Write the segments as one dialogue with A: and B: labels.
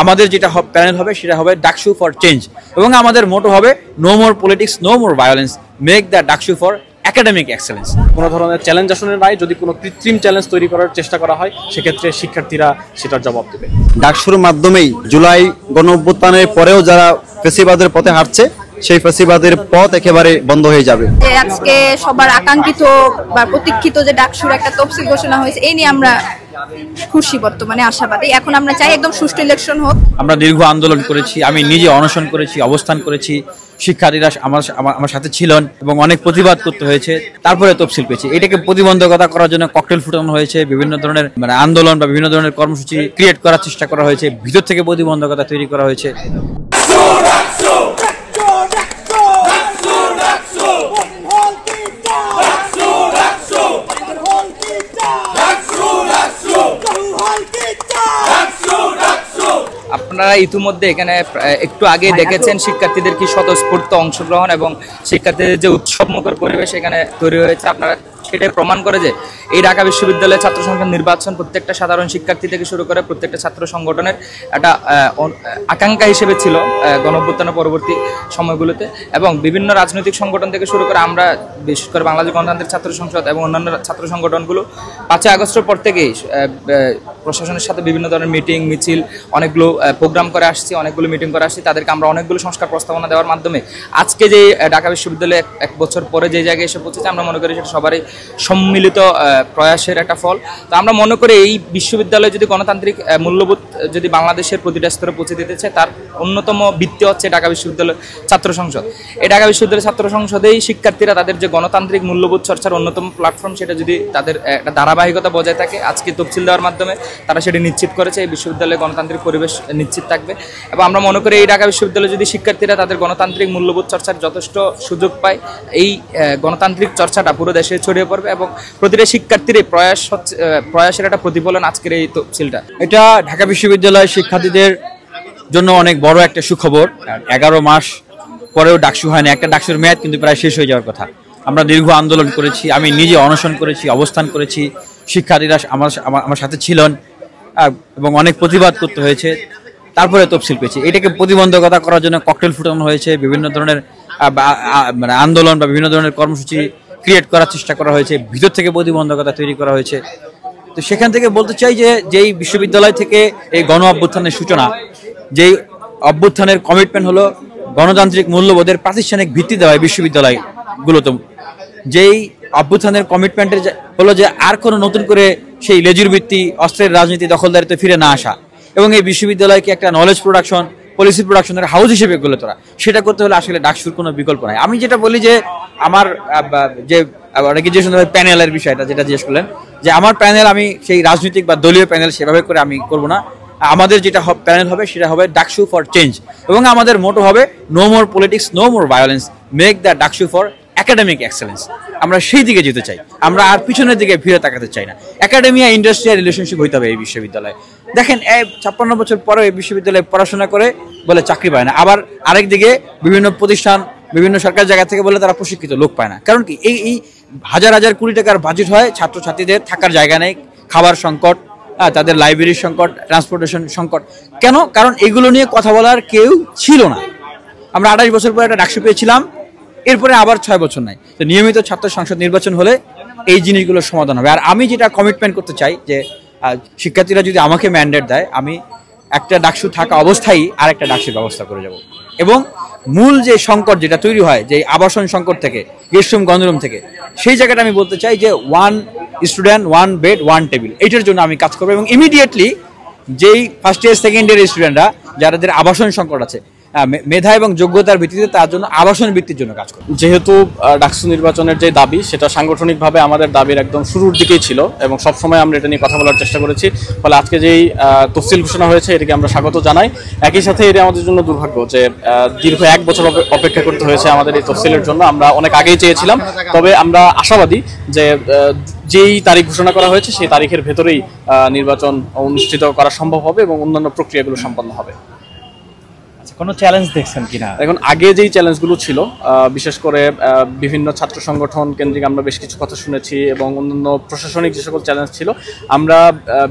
A: আমাদের যেটা প্যানেল হবে সেটা হবে ডাকসু ফর চেঞ্জ, এবং আমাদের মোটো হবে no more politics, no more violence, make the DUCSU for academic excellence.
B: কোনো ধরনের চ্যালেঞ্জ আসলে নাই, যদি কোনো কৃত্রিম চ্যালেঞ্জ তৈরি করার চেষ্টা করা হয় সেক্ষেত্রে শিক্ষার্থীরা সেটার জবাব দেবে।
C: ডাকসুর মাধ্যমেই জুলাই গণঅভ্যুত্থানের পরেও যারা ফ্যাসিবাদের পথে হাঁটছে সেই ফ্যাসিবাদের পথ একেবারে বন্ধ হয়ে যাবে।
D: আজকে সবার আকাঙ্ক্ষিত বা প্রতীক্ষিত যে ডাকসুর একটা তফসিল ঘোষণা হয়েছে, এই নিয়ে আমরা খুশি, বর্তমানে আশাবাদী। এখন আমরা চাই একদম সুষ্ঠু ইলেকশন হোক।
A: আমরা দীর্ঘ আন্দোলন করেছি, আমি নিজে অনশন করেছি, অবস্থান করেছি, শিক্ষার্থীরা আমার সাথে ছিলেন এবং অনেক প্রতিবাদ করতে হয়েছে, তারপরে তফসিল পেয়েছি। এটাকে প্রতিবন্ধকতা করার জন্য ককটেল ফুটানো হয়েছে, বিভিন্ন ধরনের আন্দোলন বা বিভিন্ন ধরনের কর্মসূচি ক্রিয়েট করার চেষ্টা করা হয়েছে, ভিতর থেকে প্রতিবন্ধকতা তৈরি করা হয়েছে।
E: আপনারা ইতিমধ্যে এখানে একটু আগে দেখেছেন শিক্ষার্থীদের কি স্বতঃস্ফূর্ত অংশগ্রহণ এবং শিক্ষার্থীদের যে উৎসবমুখর পরিবেশ এখানে তৈরি হয়েছে। আপনারা সেটাই প্রমাণ করে যে এই ঢাকা বিশ্ববিদ্যালয়ের ছাত্র সংসদ নির্বাচন প্রত্যেকটা সাধারণ শিক্ষার্থী থেকে শুরু করে প্রত্যেকটা ছাত্র সংগঠনের একটা আকাঙ্ক্ষা হিসেবে ছিল গণঅভ্যুত্থানের পরবর্তী সময়গুলোতে, এবং বিভিন্ন রাজনৈতিক সংগঠন থেকে শুরু করে আমরা বিশেষ করে বাংলাদেশ গণতান্ত্রিক ছাত্র সংসদ এবং অন্যান্য ছাত্র সংগঠনগুলো 5 আগস্টের পর থেকেই প্রশাসনের সাথে বিভিন্ন ধরনের মিটিং মিছিল অনেকগুলো প্রোগ্রাম করে আসছি, অনেকগুলো মিটিং করে আসছি। তাদেরকে আমরা অনেকগুলো সংস্কার প্রস্তাবনা দেওয়ার মাধ্যমে আজকে যে ঢাকা বিশ্ববিদ্যালয়ে 1 বছর পরে যে জায়গায় এসে পৌঁছেছে, আমরা মনে করি সেটা সবারই সম্মিলিত প্রয়াসের একটা ফল। তো আমরা মনে করি এই বিশ্ববিদ্যালয়ে যদি গণতান্ত্রিক মূল্যবোধ যদি বাংলাদেশের প্রতিটা স্তরে পৌঁছে দিতে চায়, তার অন্যতম ভিত্তি হচ্ছে ঢাকা বিশ্ববিদ্যালয় ছাত্র সংসদ। এই ঢাকা বিশ্ববিদ্যালয় ছাত্র সংসদেই শিক্ষার্থীরা তাদের যে গণতান্ত্রিক মূল্যবোধ চর্চার অন্যতম প্ল্যাটফর্ম, সেটা যদি তাদের একটা ধারাবাহিকতা বজায় থাকে, আজকে তফসিল দেওয়ার মাধ্যমে তারা সেটি নিশ্চিত করেছে এই বিশ্ববিদ্যালয়ে গণতান্ত্রিক পরিবেশ নিশ্চিত থাকবে। এবং আমরা মনে করি এই ঢাকা বিশ্ববিদ্যালয়ে যদি শিক্ষার্থীরা তাদের গণতান্ত্রিক মূল্যবোধ চর্চার যথেষ্ট সুযোগ পায়, এই গণতান্ত্রিক চর্চাটা পুরো দেশে ছড়িয়ে পড়বে এবং প্রতিটা শিক্ষার্থীর প্রয়াসের একটা প্রতিফলন আজকের এই তফসিলটা।
A: এটা ঢাকা বিশ্ববিদ্যালয়ের শিক্ষার্থীদের জন্য অনেক বড় একটা সুখবর। 11 মাস পরেও ডাকসু হয় না, একটা ডাকসুর মেয়াদ কিন্তু প্রায় শেষ হয়ে যাওয়ার কথা। আমরা দীর্ঘ আন্দোলন করেছি, আমি নিজে অনশন করেছি, অবস্থান করেছি, শিক্ষার্থীরা আমার সাথে ছিলেন এবং অনেক প্রতিবাদ করতে হয়েছে, তারপরে তফসিল পেয়েছি। এটাকে প্রতিবন্ধকতা করার জন্য ককটেল ফুটানো হয়েছে, বিভিন্ন ধরনের আন্দোলন বা বিভিন্ন ধরনের কর্মসূচি ক্রিয়েট করার চেষ্টা করা হয়েছে, ভিতর থেকে প্রতিবন্ধকতা তৈরি করা হয়েছে। তো সেখান থেকে বলতে চাই যে যেই বিশ্ববিদ্যালয় থেকে এই গণ অভ্যুত্থানের সূচনা, যেই অভ্যুত্থানের কমিটমেন্ট হলো গণতান্ত্রিক মূল্যবোধের প্রাতিষ্ঠানিক ভিত্তি দেওয়া বিশ্ববিদ্যালয়গুলোতে, যেই অভ্যুত্থানের কমিটমেন্টের হলো যে আর কোনো নতুন করে সেই লেজুর ভিত্তি অস্ত্রের রাজনীতি দখলদারিতে ফিরে না আসা, এবং এই বিশ্ববিদ্যালয়কে একটা নলেজ প্রোডাকশন পলিসি প্রোডাকশনের হাউস হিসেবে গড়ে তোলা। সেটা করতে হলে আসলে ডাকসুর কোনো বিকল্প নাই। আমি যেটা বলি যে আমার যে অনেকে যে সুন্দর প্যানেলের বিষয়টা যেটা জিজ্ঞেস করলেন, যে আমার প্যানেল আমি সেই রাজনৈতিক বা দলীয় প্যানেল সেভাবে করে আমি করব না। আমাদের যেটা প্যানেল হবে সেটা হবে ডাকসু ফর চেঞ্জ, এবং আমাদের মোটো হবে no more politics, no more violence, make the DUCSU for academic excellence. আমরা সেই দিকে যেতে চাই, আমরা আর পিছনের দিকে ফিরে তাকাতে চাই না। একাডেমিয়া ইন্ডাস্ট্রিয়াল রিলেশনশিপ হইতে হবে এই বিশ্ববিদ্যালয়ে। দেখেন 56 বছর পরে এই বিশ্ববিদ্যালয়ে পড়াশোনা করে বলে চাকরি পায় না, আবার আরেক দিকে বিভিন্ন প্রতিষ্ঠান বিভিন্ন সরকার জায়গা থেকে বলে তারা প্রশিক্ষিত লোক পায় না। কারণ কি, এই হাজার হাজার কোটি টাকার বাজেট হয়, ছাত্রছাত্রীদের থাকার জায়গা নেই, খাবার সংকট, তাদের লাইব্রেরির সংকট, ট্রান্সপোর্টেশন সংকট। কেন? কারণ এগুলো নিয়ে কথা বলার কেউ ছিল না। আমরা 28 বছর পরে একটা ডাকসু পেয়েছিলাম, এরপরে আবার 6 বছর নাই। তো নিয়মিত ছাত্র সংসদ নির্বাচন হলে এই জিনিসগুলোর সমাধান হবে। আর আমি যেটা কমিটমেন্ট করতে চাই যে শিক্ষার্থীরা যদি আমাকে ম্যান্ডেট দেয়, আমি একটা ডাকসু থাকা অবস্থায় আর একটা ডাকসুর ব্যবস্থা করে যাব। এবং মূল যে সংকট যেটা তৈরি হয়, যে আবাসন সংকট থেকে, গেস্ট রুম গণরুম থেকে, সেই জায়গাটা আমি বলতে চাই যে 1 স্টুডেন্ট 1 বেড 1 টেবিল, এইটার জন্য আমি কাজ করবো। এবং ইমিডিয়েটলি যেই ফার্স্ট ইয়ার সেকেন্ড ইয়ার স্টুডেন্টরা যাদের আবাসন সংকট আছে, মেধা এবং যোগ্যতার ভিত্তিতে তার জন্য আবাসন ভিত্তির জন্য কাজ করবে।
B: যেহেতু ডাকসু নির্বাচনের যে দাবি, সেটা সাংগঠনিকভাবে আমাদের দাবির একদম শুরুর দিকেই ছিল এবং সবসময় আমরা এটা নিয়ে কথা বলার চেষ্টা করেছি। ফলে আজকে যেই তফসিল ঘোষণা হয়েছে, এটাকে আমরা স্বাগত জানাই। একই সাথে এটা আমাদের জন্য দুর্ভাগ্য যে দীর্ঘ 1 বছর অপেক্ষা করতে হয়েছে আমাদের এই তফসিলের জন্য। আমরা অনেক আগেই চেয়েছিলাম, তবে আমরা আশাবাদী যে যেই তারিখ ঘোষণা করা হয়েছে সেই তারিখের ভেতরেই নির্বাচন অনুষ্ঠিত করা সম্ভব হবে এবং অন্যান্য প্রক্রিয়াগুলো সম্পন্ন হবে।
F: কোনো চ্যালেঞ্জ দেখছেন কিনা?
B: এখন আগে যেই চ্যালেঞ্জগুলো ছিল, বিশেষ করে বিভিন্ন ছাত্র সংগঠন কেন্দ্রিক আমরা বেশ কিছু কথা শুনেছি এবং অন্যান্য প্রশাসনিক যে সকল চ্যালেঞ্জ ছিল, আমরা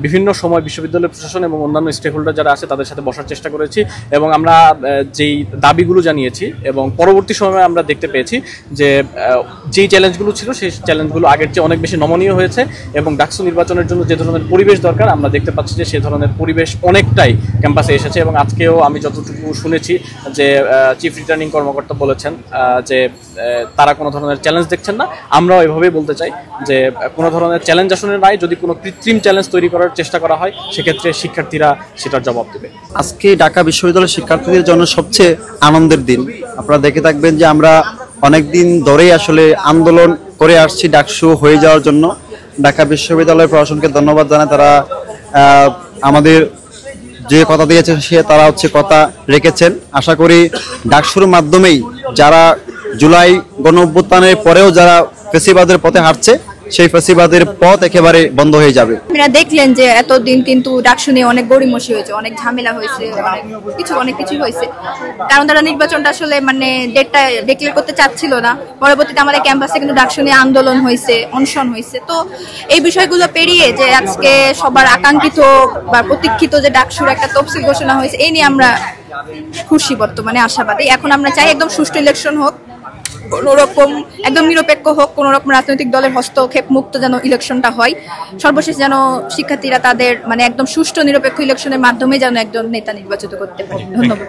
B: বিভিন্ন সময় বিশ্ববিদ্যালয় প্রশাসন এবং অন্যান্য স্টেক হোল্ডার যারা আছে তাদের সাথে বসার চেষ্টা করেছি এবং আমরা যেই দাবিগুলো জানিয়েছি এবং পরবর্তী সময়ে আমরা দেখতে পেয়েছি যে যেই চ্যালেঞ্জগুলো ছিল সেই চ্যালেঞ্জগুলো আগের চেয়ে অনেক বেশি নমনীয় হয়েছে এবং ডাকসু নির্বাচনের জন্য যে ধরনের পরিবেশ দরকার আমরা দেখতে পাচ্ছি যে সেই ধরনের পরিবেশ অনেকটাই ক্যাম্পাসে এসেছে। এবং আজকেও আমি যতটুকু শুনেছি যে চিফ রিটার্নিং কর্মকর্তা বলেছেন যে তারা কোনো ধরনের চ্যালেঞ্জ দেখছেন না। আমরাও এভাবেই বলতে চাই যে কোনো ধরনের চ্যালেঞ্জ আসলে নাই, যদি কোনো কৃত্রিম চ্যালেঞ্জ তৈরি করার চেষ্টা করা হয় সেক্ষেত্রে শিক্ষার্থীরা সেটার জবাব দেবে।
C: আজকে ঢাকা বিশ্ববিদ্যালয়ের শিক্ষার্থীদের জন্য সবচেয়ে আনন্দের দিন। আপনারা দেখে থাকবেন যে আমরা অনেক দিন ধরেই আসলে আন্দোলন করে আসছি ডাকসু হয়ে যাওয়ার জন্য। ঢাকা বিশ্ববিদ্যালয় প্রশাসনকে ধন্যবাদ জানাই, তারা আমাদের যে কথা দিয়েছে তারা কথা রেখেছেন। আশা করি ডাকসুর মাধ্যমেই যারা জুলাই গণঅভ্যুত্থানের পরেও যারা ফ্যাসিবাদের পথে হাঁটছে সেই ফ্যাসিবাদের পথ একেবারে বন্ধ হয়ে যাবে।
D: আপনারা দেখলেন যে এতদিন কিন্তু ডাকসু নিয়ে অনেক গড়িমসি হয়েছে, অনেক ঝামেলা হয়েছে, অনেক কিছু হয়েছে, কারণ তারা নির্বাচনটা আসলে মানে ডেটটা ডিক্লেয়ার করতে চাচ্ছিল না। পরবর্তীতে আমাদের ক্যাম্পাসে কিন্তু ডাকসু নিয়ে আন্দোলন হয়েছে, অনশন হয়েছে। তো এই বিষয়গুলো পেরিয়ে যে আজকে সবার আকাঙ্ক্ষিত বা প্রতীক্ষিত যে ডাকসুর একটা তফসিল ঘোষণা হয়েছে, এই নিয়ে আমরা খুশি, বর্তমানে আশাবাদী। এখন আমরা চাই একদম সুষ্ঠু ইলেকশন হোক, কোনোরকম একদম নিরপেক্ষ হোক, কোনোরকম রাজনৈতিক দলের হস্তক্ষেপ মুক্ত যেন ইলেকশনটা হয়। সর্বশেষ যেন শিক্ষার্থীরা তাদের মানে একদম সুষ্ঠু নিরপেক্ষ ইলেকশনের মাধ্যমে যেন একজন নেতা নির্বাচিত করতে পারে। ধন্যবাদ।